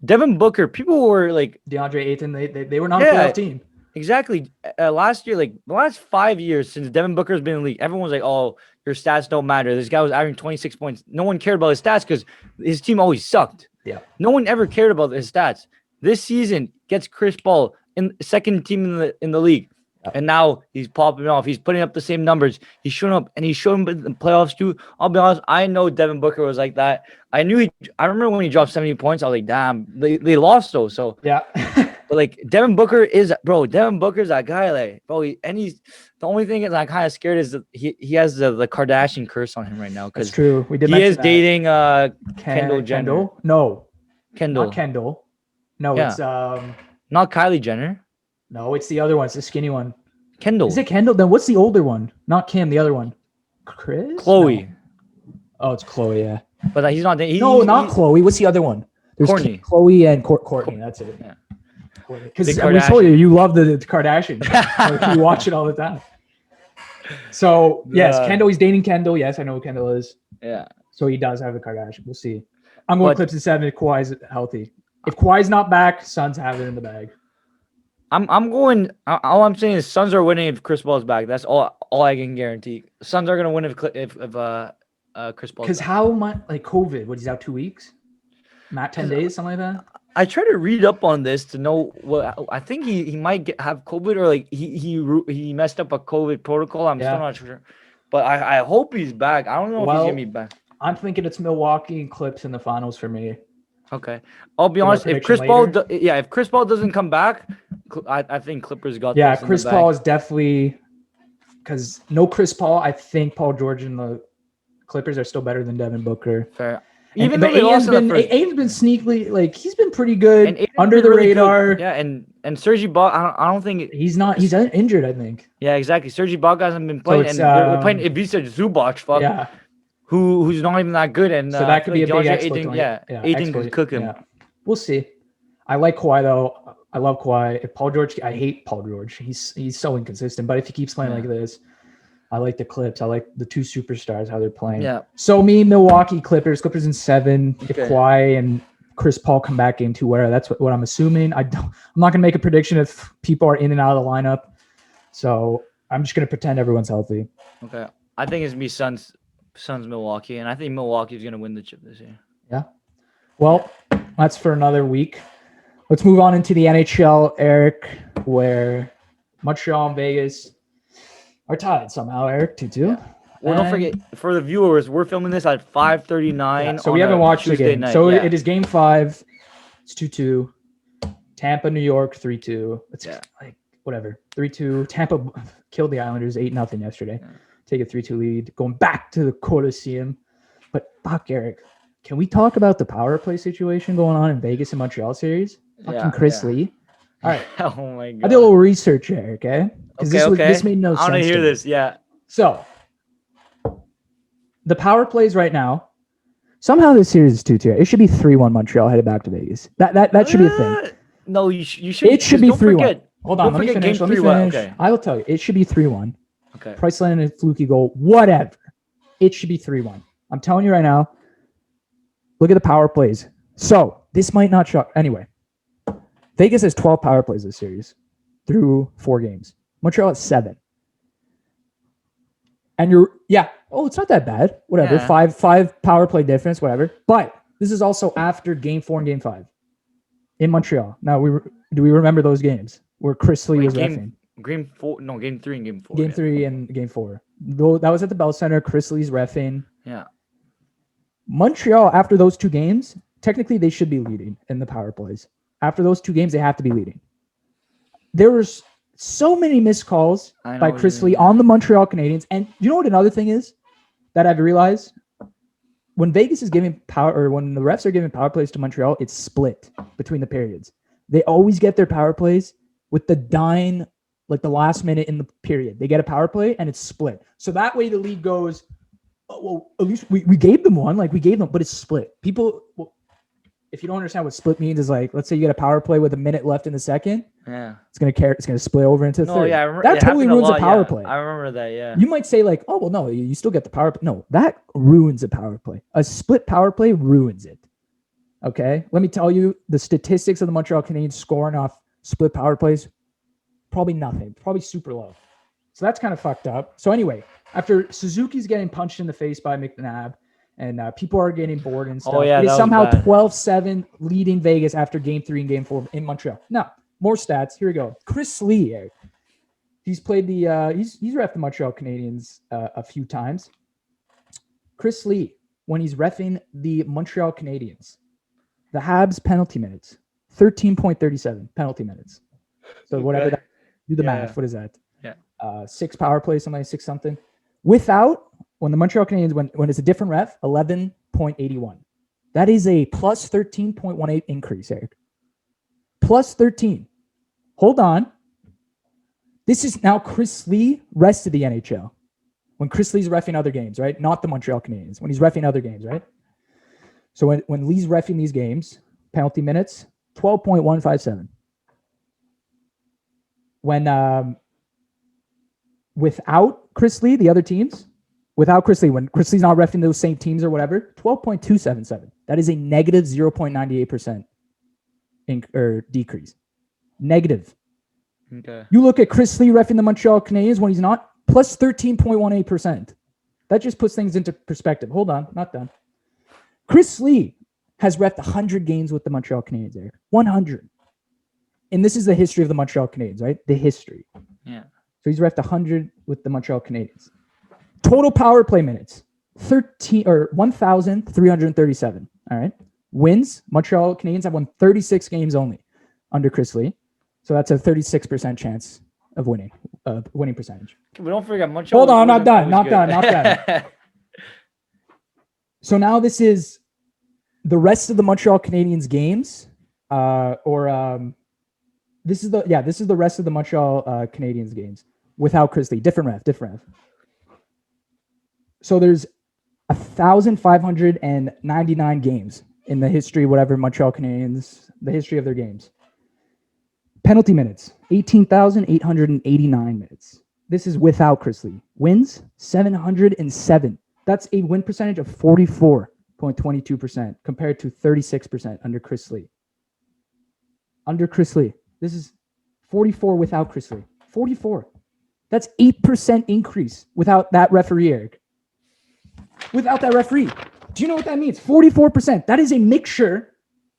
Devin Booker, people were like DeAndre Ayton. They were not a playoff team. Exactly. Last year, like the last 5 years since Devin Booker's been in the league, everyone's like, "Oh, your stats don't matter." This guy was averaging 26 points. No one cared about his stats because his team always sucked. Yeah. No one ever cared about his stats. This season gets Chris Paul in second team in the league. And now he's popping off. He's putting up the same numbers. He's showing up, and he's showing up in the playoffs too. I'll be honest. I know Devin Booker was like that. I remember when he dropped 70 points. I was like, damn, they lost though. So yeah. But like Devin Booker's that guy. Like, bro, he's the only thing that I'm kind of scared is that he has the Kardashian curse on him right now. That's true. We did. He is dating Kendall Jenner. No, Kendall. Not Kendall. No, it's not Kylie Jenner. No, it's the other one. It's the skinny one. Kendall. Is it Kendall? Then what's the older one? Not Kim, the other one. Chris? Chloe. No. Oh, it's Chloe, yeah. But he's not. Not Chloe. What's the other one? There's Courtney. Chloe and Courtney. That's it. Yeah. Because we told you love the Kardashians. Like, you watch it all the time. So, yes, Kendall, he's dating Kendall. Yes, I know who Kendall is. Yeah. So he does have a Kardashian. We'll see. I'm going Clips in 7 if Kawhi's healthy. If Kawhi's not back, Suns have it in the bag. I'm going. All I'm saying is Suns are winning if Chris Paul's back. That's all I can guarantee. Suns are gonna win if Chris Paul's Because back. how much like COVID? What, he's out 2 weeks? Not 10 days, something like that. I try to read up on this to know what I think he might have COVID, or like he messed up a COVID protocol. I'm still not sure, but I hope he's back. I don't know if he's gonna be back. I'm thinking it's Milwaukee and Clips in the finals for me. Okay, I'll be honest. If Chris Paul doesn't come back, I think Clippers got. Yeah, Chris Paul is definitely, because no Chris Paul. I think Paul George and the Clippers are still better than Devin Booker. Fair. Even though Aiden's been sneakily, like, he's been pretty good under the radar. Good. Yeah, and Serge Ibaka, I don't think he's injured, I think. Yeah, exactly. Serge Ibaka hasn't been playing, and they're playing Ivica Zubac, who's not even that good, and so that could be a big exploit. Aiden could cook him. Yeah. We'll see. I like Kawhi though. I love Kawhi. If Paul George, I hate Paul George. He's so inconsistent. But if he keeps playing like this, I like the Clips. I like the two superstars, how they're playing. Yeah. So Milwaukee Clippers in 7. Okay. If Kawhi and Chris Paul come back game 2, where that's what I'm assuming. I'm not gonna make a prediction if people are in and out of the lineup. So I'm just gonna pretend everyone's healthy. Okay. I think it's me Suns Milwaukee, and I think Milwaukee's gonna win the chip this year. Yeah. Well, that's for another week. Let's move on into the NHL, Eric, where Montreal and Vegas are tied somehow, Eric, 2-2. Yeah. Well, don't forget, for the viewers, we're filming this at 5:39. Yeah, so we haven't watched the game. Night. So it is game 5. It's 2-2. Tampa, New York, 3-2. It's like whatever. 3-2. Tampa killed the Islanders 8-0 yesterday. Yeah. Take a 3-2 lead. Going back to the Coliseum. But fuck, Eric, can we talk about the power play situation going on in Vegas and Montreal series? Fucking Chris Lee. All right. Oh my god. I did a little research here, okay? Because this made no sense. I want to hear this. Yeah. So the power plays right now. Somehow this series is 2-2. It should be 3-1 Montreal headed back to Vegas. That should be a thing. No, you should. It should be 3-1. Hold on, let me finish. Okay. I will tell you. It should be 3-1. Okay. Price landed a fluky goal. Whatever. It should be 3-1. I'm telling you right now. Look at the power plays. So this might not shock. Anyway, Vegas has 12 power plays this series through 4 games. Montreal has 7. And it's not that bad. Whatever. Yeah. Five power play difference, whatever. But this is also after game 4 and game 5 in Montreal. Now, do we remember those games where Chris Lee was reffing? Game 4. No, game 3 and game 4. Game 3 and game 4. Though that was at the Bell Center. Chris Lee's reffing. Yeah. Montreal, after those 2 games, technically they should be leading in the power plays. After those 2 games, they have to be leading. There was so many missed calls by Chris Lee on the Montreal Canadiens. And you know what another thing is that I've realized? When Vegas is giving power, or when the refs are giving power plays to Montreal, it's split between the periods. They always get their power plays with the dying, like the last minute in the period. They get a power play and it's split. So that way the league goes, oh, well, at least we gave them one, but it's split. People, if you don't understand what split means, is like, let's say you get a power play with a minute left in the second. Yeah. It's gonna split over into the third. Yeah, I remember, that totally ruins a power play. I remember that, yeah. You might say like, oh, well, no, you still get the power play. No, that ruins a power play. A split power play ruins it. Okay? Let me tell you, the statistics of the Montreal Canadiens scoring off split power plays, probably nothing. Probably super low. So that's kind of fucked up. So anyway, after Suzuki's getting punched in the face by McNabb, and people are getting bored and stuff. Oh, yeah, it is somehow 12-7 leading Vegas after game 3 and game 4 in Montreal. Now, more stats. Here we go. Chris Lee, Eric. He's played he's reffed the Montreal Canadiens a few times. Chris Lee, when he's reffing the Montreal Canadiens, the Habs penalty minutes, 13.37 penalty minutes. So whatever that, do the math. What is that? Yeah. 6 power plays, something like 6 something. Without, when the Montreal Canadiens, when it's a different ref, 11.81. That is a plus 13.18 increase, Eric. Plus 13. Hold on. This is now Chris Lee, rest of the NHL. When Chris Lee's reffing other games, right? Not the Montreal Canadiens. When he's reffing other games, right? So when Lee's reffing these games, penalty minutes, 12.157. When without Chris Lee, the other teams, without Chris Lee, when Chris Lee's not reffing those same teams or whatever, 12.277. That is a negative 0.98%. decrease. Negative. Okay. You look at Chris Lee reffing the Montreal Canadiens when he's not, plus 13.18%. That just puts things into perspective. Hold on, not done. Chris Lee has reffed 100 games with the Montreal Canadiens, Eric. 100. And this is the history of the Montreal Canadiens, right? The history. Yeah. So he's reffed 100 with the Montreal Canadiens. Total power play minutes, 1,337. All right. Wins, Montreal Canadiens have won 36 games only under Chris Lee. So that's a 36% chance of winning percentage. But don't forget Montreal. Hold on, not done. So now this is the rest of the Montreal Canadiens games, this is the rest of the Montreal Canadiens games without Chris Lee. Different ref. So there's 1,599 games in the history, Montreal Canadiens, the history of their games. Penalty minutes, 18,889 minutes. This is without Chris Lee. Wins, 707. That's a win percentage of 44.22% compared to 36% under Chris Lee. Under Chris Lee. This is 44 without Chris Lee. 44. That's 8% increase without that referee, Eric. Without that referee. Do you know what that means? 44%. That is a mixture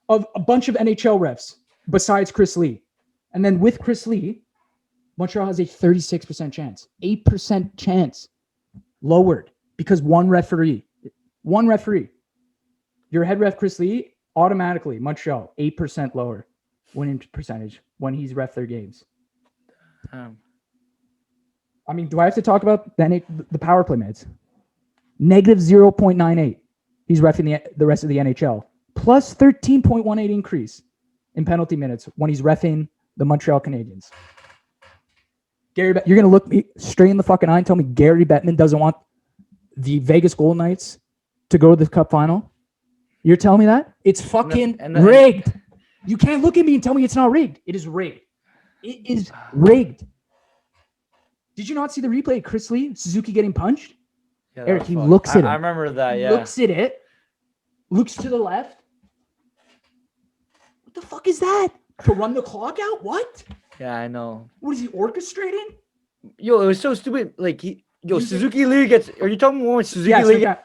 of a bunch of NHL refs besides Chris Lee. And then with Chris Lee, Montreal has a 36% chance. 8% chance lowered because one referee. Your head ref, Chris Lee, automatically, Montreal, 8% lower winning percentage when he's ref their games. I mean, do I have to talk about the power play minutes? Negative 0.98. He's reffing the rest of the NHL. Plus 13.18 increase in penalty minutes when he's reffing the Montreal Canadiens. You're going to look me straight in the fucking eye and tell me Gary Bettman doesn't want the Vegas Golden Knights to go to the Cup final? You're telling me that? It's fucking rigged. You can't look at me and tell me it's not rigged. It is rigged. It is rigged. Did you not see the replay of Chris Lee, Suzuki getting punched? Yeah, Eric, he looks at it. I remember that, yeah. Looks at it. Looks to the left. What the fuck is that? To run the clock out? What? Yeah, I know. What is he orchestrating? Yo, it was so stupid. Like Suzuki Lee gets. Are you talking about when Suzuki Lee gets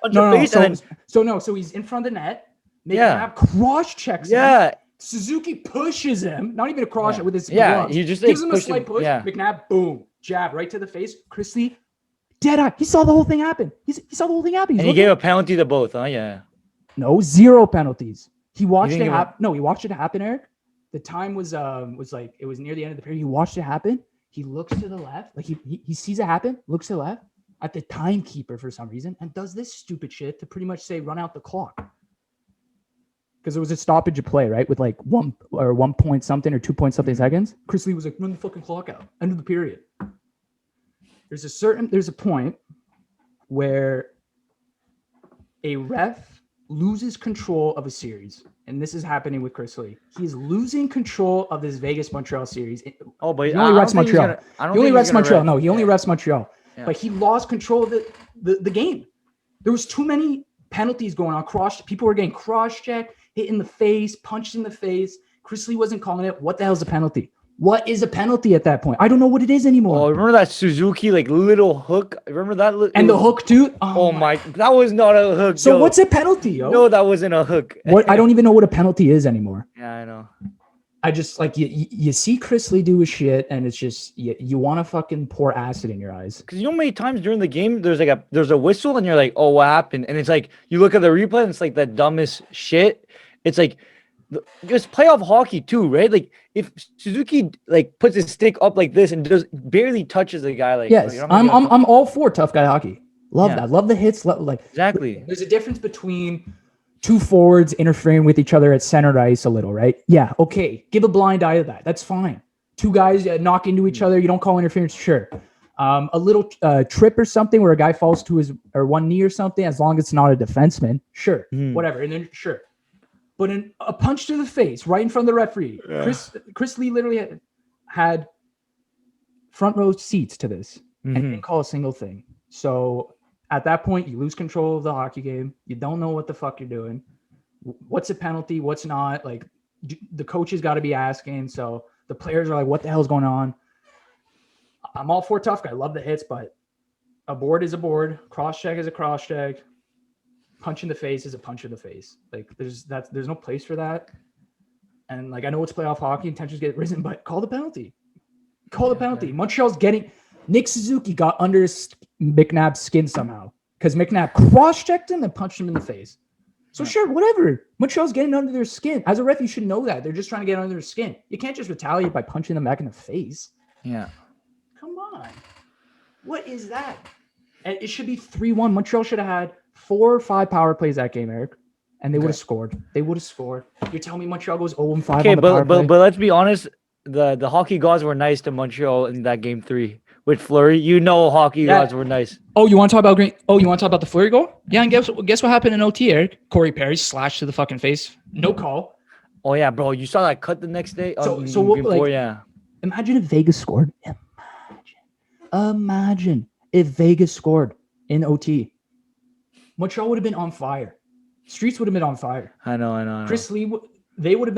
So he's in front of the net. McNabb cross checks him. Suzuki pushes him. Not even a cross check with his gloves. He just gives him a slight push. Yeah. McNabb, boom, jab right to the face. Chris Lee, dead eye. He saw the whole thing happen. He saw the whole thing happen. And he gave a penalty to both, huh? Yeah. No, 0 penalties. He watched it happen. No, he watched it happen, Eric. The time was like it was near the end of the period. He watched it happen. He looks to the left, like he sees it happen. Looks to the left at the timekeeper for some reason, and does this stupid shit to pretty much say run out the clock. Because it was a stoppage of play, right? With like 1 point something or 2 point something seconds. Chris Lee was like, run the fucking clock out. End of the period. There's a point where a ref loses control of a series. And this is happening with Chris Lee. He's losing control of this Vegas-Montreal series. Oh, but he only refs Montreal. He only refs Montreal. No, he only refs Montreal. Yeah. But he lost control of the game. There was too many penalties going on. People were getting cross-checked, hit in the face, punched in the face. Chris Lee wasn't calling it. What the hell's a penalty? What is a penalty at that point? I don't know what it is anymore. Oh, remember that Suzuki little hook? Remember that? And the hook too? Oh my, that was not a hook. So what's a penalty, yo? No, that wasn't a hook. What? I don't even know what a penalty is anymore. Yeah, I know. I just you see Chris Lee do his shit, and it's just you want to fucking pour acid in your eyes. Because you know how many times during the game there's a whistle and you're like, oh, what happened? And it's like you look at the replay and it's like the dumbest shit. It's like just playoff hockey too, right? Like if Suzuki puts his stick up like this and just barely touches the guy, yes, I'm all for tough guy hockey. Love that. Love the hits. Exactly. There's a difference between two forwards interfering with each other at center ice a little, right? Yeah, okay. Give a blind eye to that. That's fine. Two guys knock into each other. You don't call interference, sure. A little trip or something where a guy falls to his one knee or something, as long as it's not a defenseman, sure, whatever. And then sure. But a punch to the face right in front of the referee. Yeah. Chris Lee literally had front row seats to this and didn't call a single thing. So at that point, you lose control of the hockey game. You don't know what the fuck you're doing. What's a penalty? What's not? the coaches got to be asking. So the players are like, what the hell is going on? I'm all for tough guy. Love the hits, but a board is a board. Cross check is a cross check. Punch in the face is a punch in the face. Like there's no place for that. And like I know it's playoff hockey and tensions get risen, but call the penalty. Call the penalty. Man. Montreal's getting Nick Suzuki got under McNabb's skin somehow because McNabb cross-checked him and punched him in the face. So sure, whatever. Montreal's getting under their skin. As a ref, you should know that. They're just trying to get under their skin. You can't just retaliate by punching them back in the face. Yeah. Come on. What is that? And it should be 3-1. Montreal should have had 4 or 5 power plays that game, Eric. And they would have scored. They would have scored. You're telling me Montreal goes 0-5 on the power play? But let's be honest. The hockey gods were nice to Montreal in that game 3 with Fleury. You know, hockey gods were nice. Oh, you want to talk about Green? Oh, you want to talk about the Fleury goal? Yeah, and guess what happened in OT, Eric? Corey Perry slashed to the fucking face. No call. Oh yeah, bro. You saw that cut the next day. Imagine if Vegas scored. Imagine if Vegas scored in OT. Montreal would have been on fire. Streets would have been on fire. I know. Chris Lee. They would have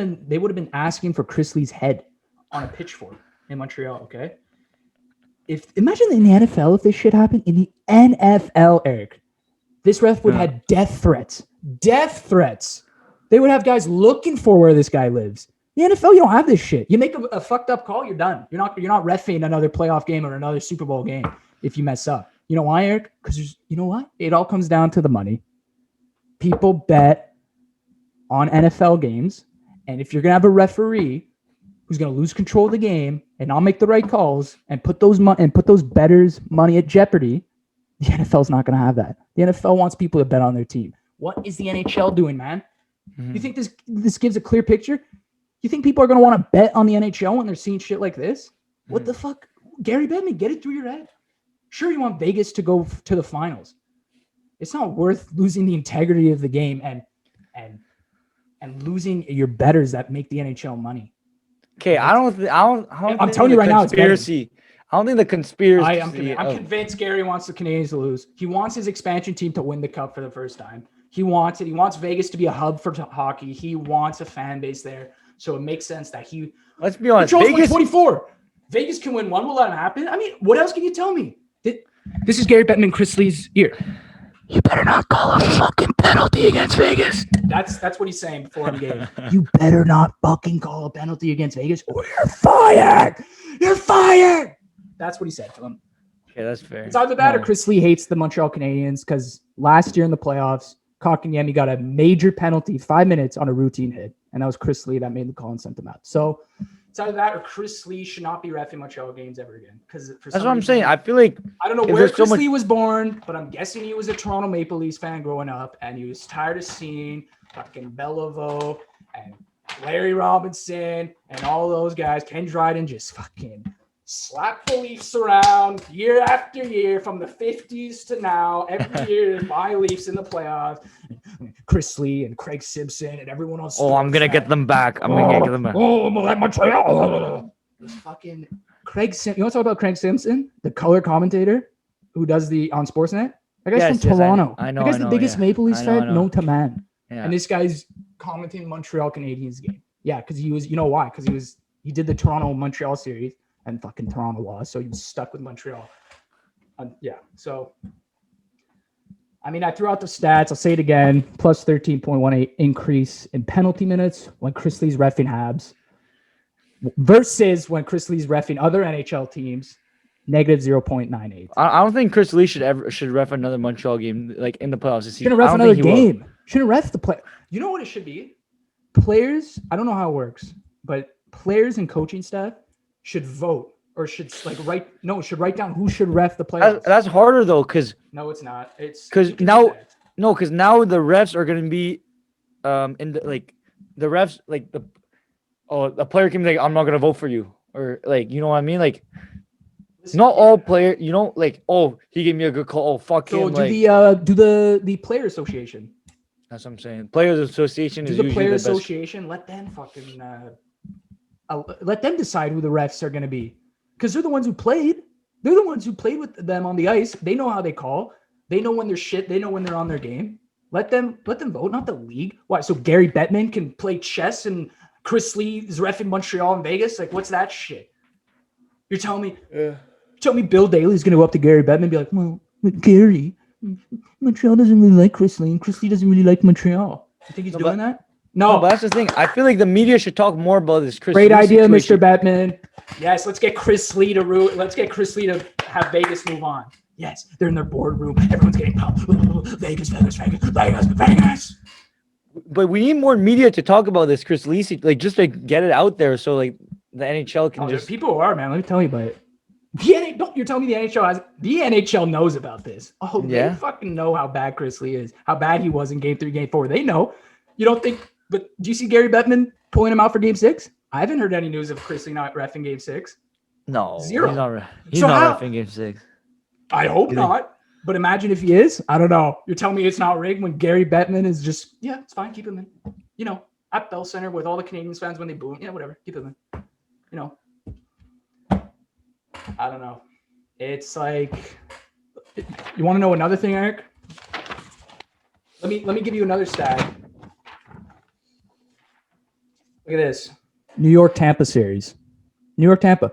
been asking for Chris Lee's head on a pitchfork in Montreal, okay? Imagine in the NFL if this shit happened in the NFL, Eric. This ref would have had death threats. Death threats. They would have guys looking for where this guy lives. The NFL, you don't have this shit. You make a fucked up call, you're done. You're not reffing another playoff game or another Super Bowl game if you mess up. You know why, Eric? Because you know what? It all comes down to the money. People bet on NFL games, and if you're gonna have a referee who's gonna lose control of the game and not make the right calls and put those bettors' money at jeopardy, the NFL's not gonna have that. The NFL wants people to bet on their team. What is the NHL doing, man? Mm-hmm. You think this gives a clear picture? You think people are gonna want to bet on the NHL when they're seeing shit like this? Mm-hmm. What the fuck, Gary Bettman? Get it through your head. Sure, you want Vegas to go to the finals. It's not worth losing the integrity of the game and losing your bettors that make the NHL money. Okay, I'm telling you right now, it's conspiracy. I don't think the conspiracy. I'm convinced Gary wants the Canadiens to lose. He wants his expansion team to win the cup for the first time. He wants it. He wants Vegas to be a hub for hockey. He wants a fan base there. So it makes sense that he. Let's be honest. Vegas 24. Vegas can win one. We'll let him happen. I mean, what else can you tell me? This is Gary Bettman, Chris Lee's ear. You better not call a fucking penalty against Vegas. That's what he's saying before the game. You better not fucking call a penalty against Vegas or you're fired. You're fired. That's what he said to him. Okay, that's fair. It's either that or Chris Lee hates the Montreal Canadiens because last year in the playoffs, Kotkaniemi got a major penalty, 5 minutes on a routine hit. And that was Chris Lee that made the call and sent them out. So it's either that or Chris Lee should not be reffing Montreal games ever again. Because that's what I'm saying. I feel like I don't know where Chris Lee was born, but I'm guessing he was a Toronto Maple Leafs fan growing up, and he was tired of seeing fucking Beliveau and Larry Robinson and all those guys, Ken Dryden, just fucking slap the Leafs around year after year from the 50s to now. Every year, my Leafs in the playoffs. Chris Lee and Craig Simpson and everyone else. Oh, I'm gonna get them back. I'm gonna get them back. Oh, I'm gonna let Montreal. Fucking Craig Simpson. You want to talk about Craig Simpson, the color commentator who does the on Sportsnet? That guy's from Toronto. I know. That guy's the biggest Maple Leafs fan known to man. Yeah. And this guy's commenting Montreal Canadiens game. Yeah, because he was. You know why? Because he did the Toronto Montreal series. And fucking Toronto lost, so he was stuck with Montreal. So I mean, I threw out the stats. I'll say it again: plus 13.18 increase in penalty minutes when Chris Lee's reffing Habs, versus when Chris Lee's reffing other NHL teams, negative 0.98. I don't think Chris Lee should ref another Montreal game like in the playoffs. Shouldn't ref another game. Shouldn't ref the play. You know what it should be? Players. I don't know how it works, but players and coaching staff should vote or should write down who should ref the playoffs. That's harder though, because no, it's not. It's because now the refs are gonna be in the the refs the player can be like, I'm not gonna vote for you, or you know what I mean, not all player, he gave me a good call, fuck him. So do the player association. That's what I'm saying. Players association is the usually player the association. Let them fucking let them decide who the refs are going to be, because they're the ones who played. They're the ones who played with them on the ice. They know how they call. They know when they're shit. They know when they're on their game. Let them vote, not the league. Why? So Gary Bettman can play chess and Chris Lee is reffing Montreal and Vegas. Like, what's that shit? You're telling me Bill Daly's going to go up to Gary Bettman and be like, well, Gary, Montreal doesn't really like Chris Lee, and Chris Lee doesn't really like Montreal. You think he's doing that? No, but that's the thing. I feel like the media should talk more about this Chris Great Lee idea, situation. Mr. Bettman. Yes, let's get Chris Lee to have Vegas move on. Yes, they're in their boardroom. Everyone's getting pumped. Vegas. But we need more media to talk about this Chris Lee, like just to get it out there, so like the NHL can just. People are, man. Let me tell you about it. You're telling me the NHL knows about this? Oh, yeah. They fucking know how bad Chris Lee is, how bad he was in Game 3, Game 4. They know. You don't think? But do you see Gary Bettman pulling him out for Game 6? I haven't heard any news of Chris Lee not reffing Game 6. No, zero. He's not reffing Game 6. I hope not. But imagine if he is. I don't know. You're telling me it's not rigged when Gary Bettman is just, yeah, it's fine. Keep him in. You know, at Bell Center with all the Canadians fans when they boo him. Yeah, whatever. Keep him in. You know. I don't know. It's like, you want to know another thing, Eric? Let me give you another stat. Look at this. New York-Tampa series. New York-Tampa.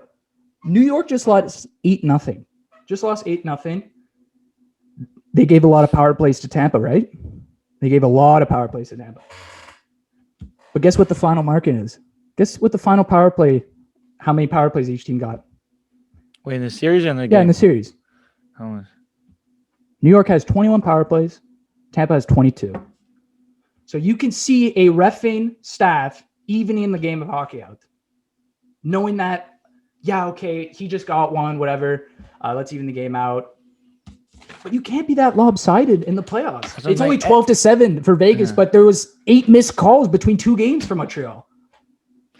New York just lost 8-0. Just lost 8-0. They gave a lot of power plays to Tampa, right? They gave a lot of power plays to Tampa. But guess what the final marking is? Guess what the final power play, how many power plays each team got? Wait, in the series or in the game? Yeah, in the series. How much? New York has 21 power plays. Tampa has 22. So you can see a reffing staff evening the game of hockey out. Knowing that, yeah, okay, he just got one, whatever. Let's even the game out. But you can't be that lopsided in the playoffs. It's only 12-7 for Vegas, but there was 8 missed calls between 2 games for Montreal.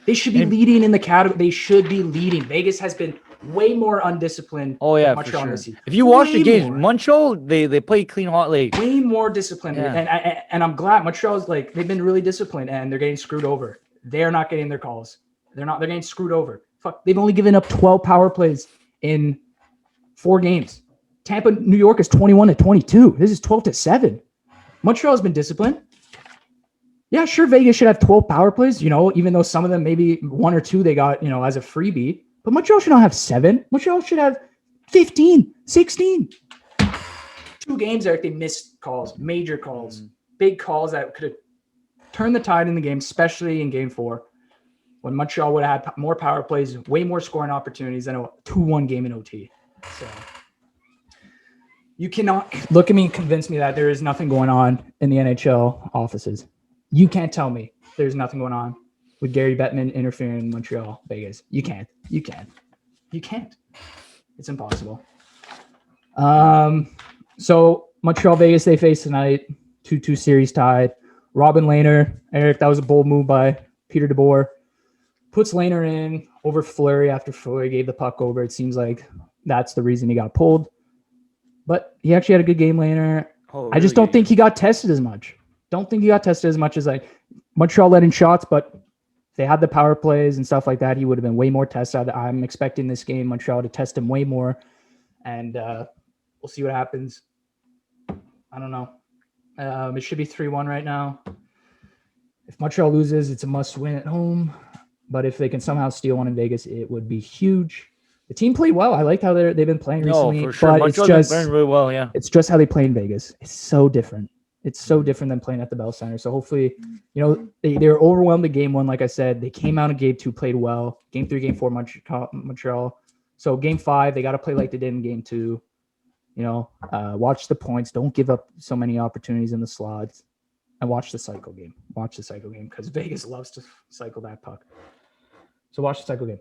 They should be leading in the category. They should be leading. Vegas has been way more undisciplined. Oh yeah, Montreal for sure. If you watch the games, Montreal they play clean hot like way more disciplined. Yeah. And I'm glad Montreal's like they've been really disciplined and they're getting screwed over. They're not getting their calls. They're getting screwed over. Fuck, they've only given up 12 power plays in 4 games. Tampa, New York is 21-22. This is 12-7. Montreal's been disciplined. Yeah, sure, Vegas should have 12 power plays, you know, even though some of them, maybe 1 or 2 they got, you know, as a freebie. But Montreal should not have 7. Montreal should have 15, 16. 2 games, Eric, they missed calls, major calls, big calls that could have turned the tide in the game, especially in Game 4, when Montreal would have had more power plays, way more scoring opportunities than a 2-1 game in OT. So you cannot look at me and convince me that there is nothing going on in the NHL offices. You can't tell me there's nothing going on with Gary Bettman interfering in Montreal, Vegas. You can't. It's impossible. So Montreal, Vegas, they face tonight. 2-2 series tied. Robin Lehner, Eric, that was a bold move by Peter DeBoer. Puts Lehner in over Fleury after Fleury gave the puck over. It seems like that's the reason he got pulled. But he actually had a good game, Lehner. Oh, really? I just don't think he got tested as much. As like Montreal let in shots, but they had the power plays and stuff like that. He would have been way more tested. I'm expecting this game, Montreal, to test him way more. And we'll see what happens. I don't know. It should be 3-1 right now. If Montreal loses, it's a must-win at home. But if they can somehow steal one in Vegas, it would be huge. The team played well. I liked how they've been playing recently. No, for sure. But Montreal's been playing really well, yeah. It's just how they play in Vegas. It's so different. It's so different than playing at the Bell Center. So hopefully, you know, they were overwhelmed in Game 1, like I said. They came out in Game 2, played well. Game 3, Game 4, Montreal. So Game 5, they got to play like they did in Game 2. You know, watch the points. Don't give up so many opportunities in the slots. And watch the cycle game. Because Vegas loves to cycle that puck. So watch the cycle game.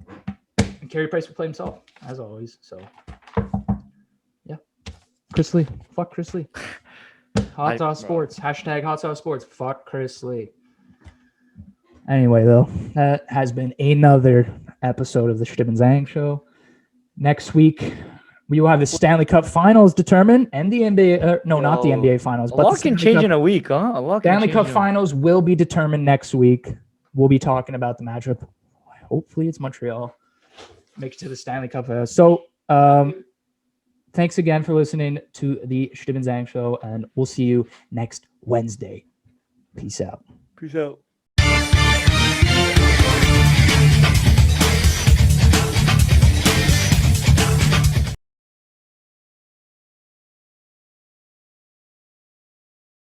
And Carey Price will play himself, as always. So, yeah. Chris Lee. Fuck Chris Lee. Hot Sauce Sports. Hashtag Hot Sauce Sports. Fuck Chris Lee. Anyway, though, that has been another episode of the Chtib Zhang Show. Next week, we will have the Stanley Cup Finals determined and the NBA. Not the NBA Finals. But a lot can change in a week, huh? Stanley Cup Finals will be determined next week. We'll be talking about the matchup. Hopefully, it's Montreal. Make it to the Stanley Cup. So, thanks again for listening to the Chtib Zhang Show, and we'll see you next Wednesday. Peace out.